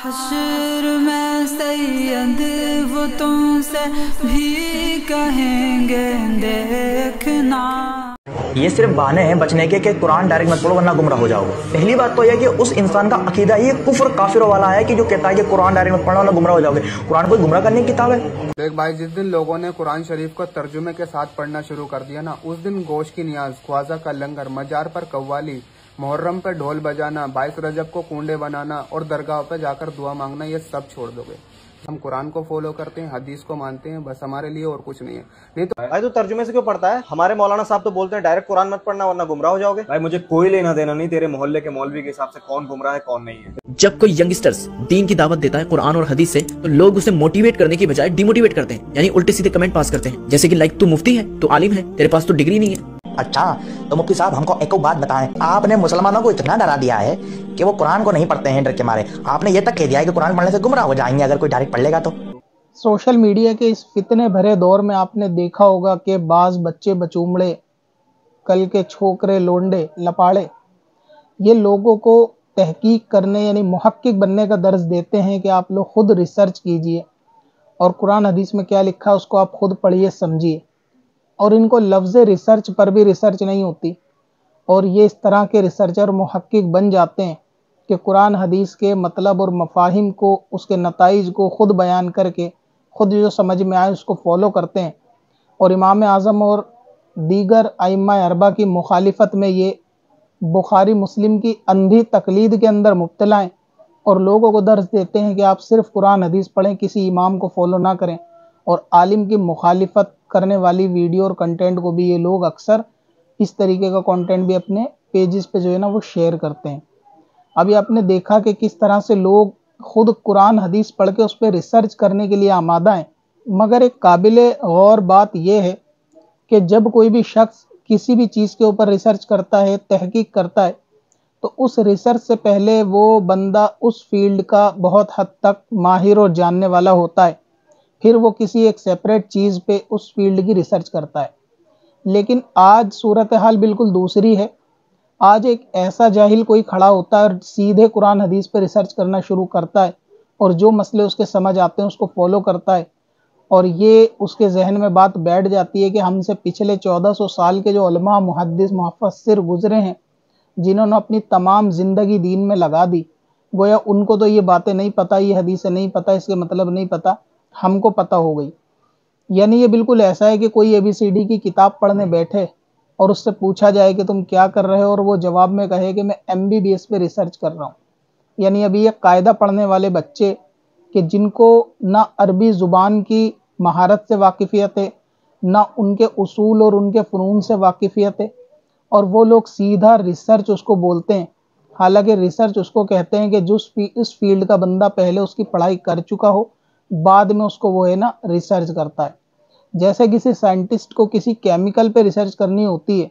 حشر میں سید وہ تم سے بھی کہیں گے دیکھنا۔ یہ صرف بہانے ہیں بچنے کے کہ قرآن ڈائریکٹ مت پڑھو ورنہ گمراہ ہو جاؤ گے۔ پہلی بات تو یہ کہ اس انسان کا عقیدہ ہی کفر کافروں والا ہے کہ جو کہتا ہے کہ قرآن ڈائریکٹ مت پڑھنا ورنہ گمراہ ہو جاؤ گے۔ قرآن کوئی گمراہ کرنے کی کتاب ہے؟ ایک بھائی، جس دن لوگوں نے قرآن شریف کو ترجمے کے ساتھ پڑھنا شروع کر دیا نا، اس دن گوشت کی نیاز، خواجہ کا لنگر، مزار پر قوالی، محرم پہ ڈھول بجانا، 22 رجب کو کنڈے بنانا اور درگاہ پہ جا کر دعا مانگنا، یہ سب چھوڑ دو گے۔ ہم قرآن کو فالو کرتے ہیں، حدیث کو مانتے ہیں، بس ہمارے لیے اور کچھ نہیں ہے۔ نہیں تو بھائی تو ترجمے سے کیوں پڑھتا ہے؟ ہمارے مولانا صاحب تو بولتے ہیں ڈائریکٹ قرآن مت پڑھنا ورنہ گمراہ ہو جاؤ گے۔ بھائی مجھے کوئی لینا دینا نہیں تیرے محلے کے مولوی کے حساب سے کون گمراہ ہے کون نہیں ہے۔ جب کوئی ینگسٹرز دین کی دعوت دیتا ہے قرآن اور حدیث سے تو لوگ اسے موٹیویٹ کرنے کی بجائے ڈی موٹیویٹ کرتے ہیں، یعنی الٹے سیدھے کمنٹ پاس کرتے ہیں، جیسے کہ لائک تو مفتی ہے، تو عالم ہے، تیرے پاس تو ڈگری نہیں ہے۔ اچھا تو مفتی صاحب ہم کو ایک بات بتائیں، آپ نے مسلمانوں کو اتنا ڈرا دیا ہے کہ وہ قرآن کو نہیں پڑھتے ہیں ڈر کے مارے، آپ نے یہ تک کہہ دیا ہے کہ قرآن پڑھنے سے گمراہ ہو جائیں گے اگر کوئی ڈائریکٹ پڑھ لے گا تو۔ سوشل میڈیا کے اس فتنے بھرے دور میں آپ نے دیکھا ہوگا کہ بعض بچے بچومڑے، کل کے چھوکرے لونڈے لپاڑے، یہ لوگوں کو تحقیق کرنے یعنی محقق بننے کا درس دیتے ہیں کہ آپ لوگ خود ریسرچ کیجئے اور قرآن حدیث میں کیا لکھا ہے اس کو آپ خود پڑھیے سمجھیے، اور ان کو لفظ ریسرچ پر بھی ریسرچ نہیں ہوتی، اور یہ اس طرح کے ریسرچر محقق بن جاتے ہیں کہ قرآن حدیث کے مطلب اور مفاہیم کو، اس کے نتائج کو خود بیان کر کے خود جو سمجھ میں آئے اس کو فالو کرتے ہیں، اور امام اعظم اور دیگر ائمہ اربعہ کی مخالفت میں یہ بخاری مسلم کی اندھی تقلید کے اندر مبتلا ہیں، اور لوگوں کو درس دیتے ہیں کہ آپ صرف قرآن حدیث پڑھیں، کسی امام کو فالو نہ کریں، اور عالم کی مخالفت کرنے والی ویڈیو اور کنٹینٹ کو بھی یہ لوگ اکثر اس طریقے کا کنٹینٹ بھی اپنے پیجز پہ جو ہے نا وہ شیئر کرتے ہیں۔ ابھی آپ نے دیکھا کہ کس طرح سے لوگ خود قرآن حدیث پڑھ کے اس پہ ریسرچ کرنے کے لیے آمادہ ہیں، مگر ایک قابل غور بات یہ ہے کہ جب کوئی بھی شخص کسی بھی چیز کے اوپر ریسرچ کرتا ہے، تحقیق کرتا ہے، تو اس ریسرچ سے پہلے وہ بندہ اس فیلڈ کا بہت حد تک ماہر اور جاننے والا ہوتا ہے، پھر وہ کسی ایک سیپریٹ چیز پہ اس فیلڈ کی ریسرچ کرتا ہے۔ لیکن آج صورتحال بالکل دوسری ہے۔ آج ایک ایسا جاہل کوئی کھڑا ہوتا ہے اور سیدھے قرآن حدیث پہ ریسرچ کرنا شروع کرتا ہے، اور جو مسئلے اس کے سمجھ آتے ہیں اس کو فالو کرتا ہے، اور یہ اس کے ذہن میں بات بیٹھ جاتی ہے کہ ہم سے پچھلے 1400 سال کے جو علماء، محدث، مفسر گزرے ہیں، جنہوں نے اپنی تمام زندگی دین میں لگا دی، گویا ان کو تو یہ باتیں نہیں پتہ، یہ حدیثیں نہیں پتہ، اس کے مطلب نہیں پتہ، ہم کو پتہ ہو گئی۔ یعنی یہ بالکل ایسا ہے کہ کوئی ABCD کی کتاب پڑھنے بیٹھے اور اس سے پوچھا جائے کہ تم کیا کر رہے ہو، اور وہ جواب میں کہے کہ میں MBBS پہ ریسرچ کر رہا ہوں۔ یعنی ابھی یہ قاعدہ پڑھنے والے بچے کہ جن کو نہ عربی زبان کی مہارت سے واقفیت ہے، نہ ان کے اصول اور ان کے فنون سے واقفیت ہے، اور وہ لوگ سیدھا ریسرچ اس کو بولتے ہیں، حالانکہ ریسرچ اس کو کہتے ہیں کہ اس فیلڈ کا بندہ پہلے اس کی پڑھائی کر چکا ہو، بعد میں اس کو وہ ہے نا ریسرچ کرتا ہے۔ جیسے کسی سائنٹسٹ کو کسی کیمیکل پہ ریسرچ کرنی ہوتی ہے،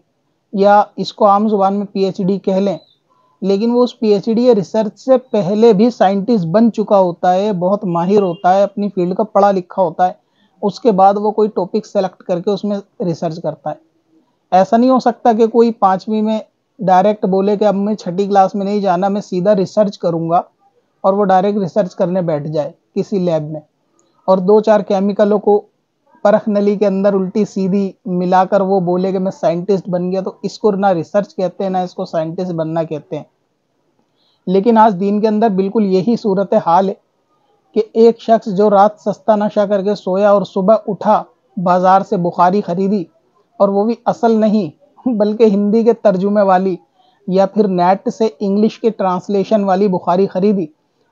یا اس کو عام زبان میں PhD کہہ لیں، لیکن وہ اس PhD یا ریسرچ سے پہلے بھی سائنٹسٹ بن چکا ہوتا ہے، بہت ماہر ہوتا ہے، اپنی فیلڈ کا پڑھا لکھا ہوتا ہے، اس کے بعد وہ کوئی ٹاپک سلیکٹ کر کے اس میں ریسرچ کرتا ہے۔ ایسا نہیں ہو سکتا کہ کوئی 5ویں میں ڈائریکٹ بولے کہ اب میں 6ٹھی کلاس میں نہیں جانا، میں سیدھا ریسرچ کروں گا، اور وہ ڈائریکٹ ریسرچ کرنے بیٹھ جائے کسی لیب میں، اور 2-4 کیمیکلوں کو پرکھ نلی کے اندر الٹی سیدھی ملا کر وہ بولے کہ میں سائنٹسٹ بن گیا، تو اس کو نہ ریسرچ کہتے ہیں نہ اس کو سائنٹسٹ بننا کہتے ہیں۔ لیکن آج دین کے اندر بالکل یہی صورتحال ہے کہ ایک شخص جو رات سستا نشہ کر کے سویا اور صبح اٹھا، بازار سے بخاری خریدی، اور وہ بھی اصل نہیں بلکہ ہندی کے ترجمے والی یا پھر نیٹ سے انگلش کے ٹرانسلیشن والی بخاری خریدی،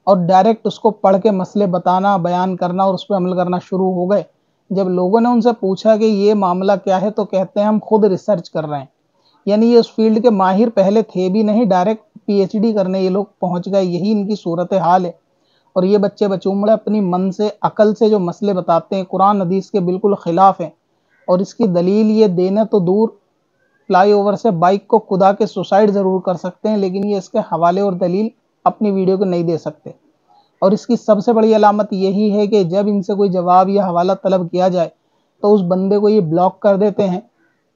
اور ڈائریکٹ اس کو پڑھ کے مسئلے بتانا، بیان کرنا اور اس پہ عمل کرنا شروع ہو گئے۔ جب لوگوں نے ان سے پوچھا کہ یہ معاملہ کیا ہے تو کہتے ہیں ہم خود ریسرچ کر رہے ہیں۔ یعنی یہ اس فیلڈ کے ماہر پہلے تھے بھی نہیں، ڈائریکٹ PhD کرنے یہ لوگ پہنچ گئے، یہی ان کی صورتحال ہے۔ اور یہ بچے بچومڑے اپنی من سے، عقل سے جو مسئلے بتاتے ہیں قرآن حدیث کے بالکل خلاف ہیں، اور اس کی دلیل یہ دینا تو دور، فلائی اوور سے بائک کو کدا کے سوسائڈ ضرور کر سکتے ہیں، لیکن یہ اس کے حوالے اور دلیل اپنی ویڈیو کو نہیں دے سکتے۔ اور اس کی سب سے بڑی علامت یہی ہے کہ جب ان سے کوئی جواب یا حوالہ طلب کیا جائے تو اس بندے کو یہ بلاک کر دیتے ہیں،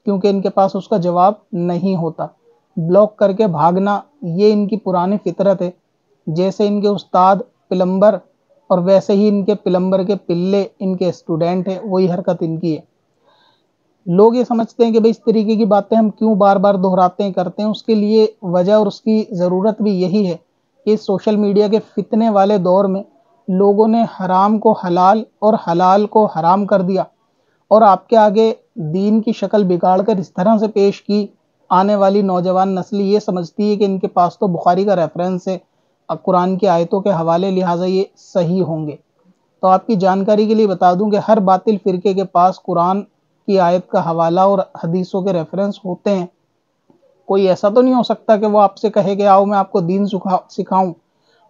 کیونکہ ان کے پاس اس کا جواب نہیں ہوتا۔ بلاک کر کے بھاگنا یہ ان کی پرانی فطرت ہے۔ جیسے ان کے استاد پلمبر اور ویسے ہی ان کے پلمبر کے پلے ان کے اسٹوڈنٹ ہیں، وہی حرکت ان کی ہے۔ لوگ یہ سمجھتے ہیں کہ بھئی اس طریقے کی باتیں ہم کیوں بار بار دہراتے ہیں کرتے ہیں، اس کے لیے وجہ اور اس کی ضرورت بھی یہی ہے کہ سوشل میڈیا کے فتنے والے دور میں لوگوں نے حرام کو حلال اور حلال کو حرام کر دیا، اور آپ کے آگے دین کی شکل بگاڑ کر اس طرح سے پیش کی۔ آنے والی نوجوان نسل یہ سمجھتی ہے کہ ان کے پاس تو بخاری کا ریفرنس ہے، اب قرآن کی آیتوں کے حوالے لہٰذا یہ صحیح ہوں گے۔ تو آپ کی جانکاری کے لیے بتا دوں کہ ہر باطل فرقے کے پاس قرآن کی آیت کا حوالہ اور حدیثوں کے ریفرنس ہوتے ہیں۔ کوئی ایسا تو نہیں ہو سکتا کہ وہ آپ سے کہے کہ آؤ میں آپ کو دین سکھاؤں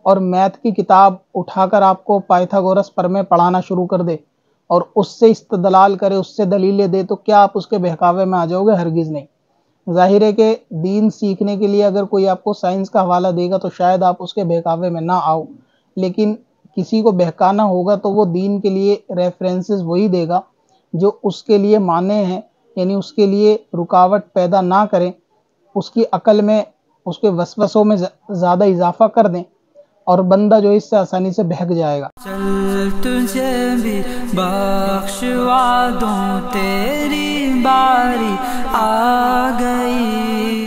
اور میتھ کی کتاب اٹھا کر آپ کو پائتھاگورس پرمے پڑھانا شروع کر دے اور اس سے استدلال کرے، اس سے دلیلیں دے، تو کیا آپ اس کے بہکاوے میں آ جاؤ گے؟ ہرگز نہیں۔ ظاہر ہے کہ دین سیکھنے کے لیے اگر کوئی آپ کو سائنس کا حوالہ دے گا تو شاید آپ اس کے بہکاوے میں نہ آؤ، لیکن کسی کو بہکانا ہوگا تو وہ دین کے لیے ریفرنسز وہی دے گا جو اس کے لیے مانع ہیں، یعنی اس کے لیے رکاوٹ پیدا نہ کریں، اس کی عقل میں اس کے وسوسوں میں زیادہ اضافہ کر دیں، اور بندہ جو اس سے آسانی سے بہک جائے گا۔ چل تجھے بھی بخشوا دوں، تیری باری آ گئی۔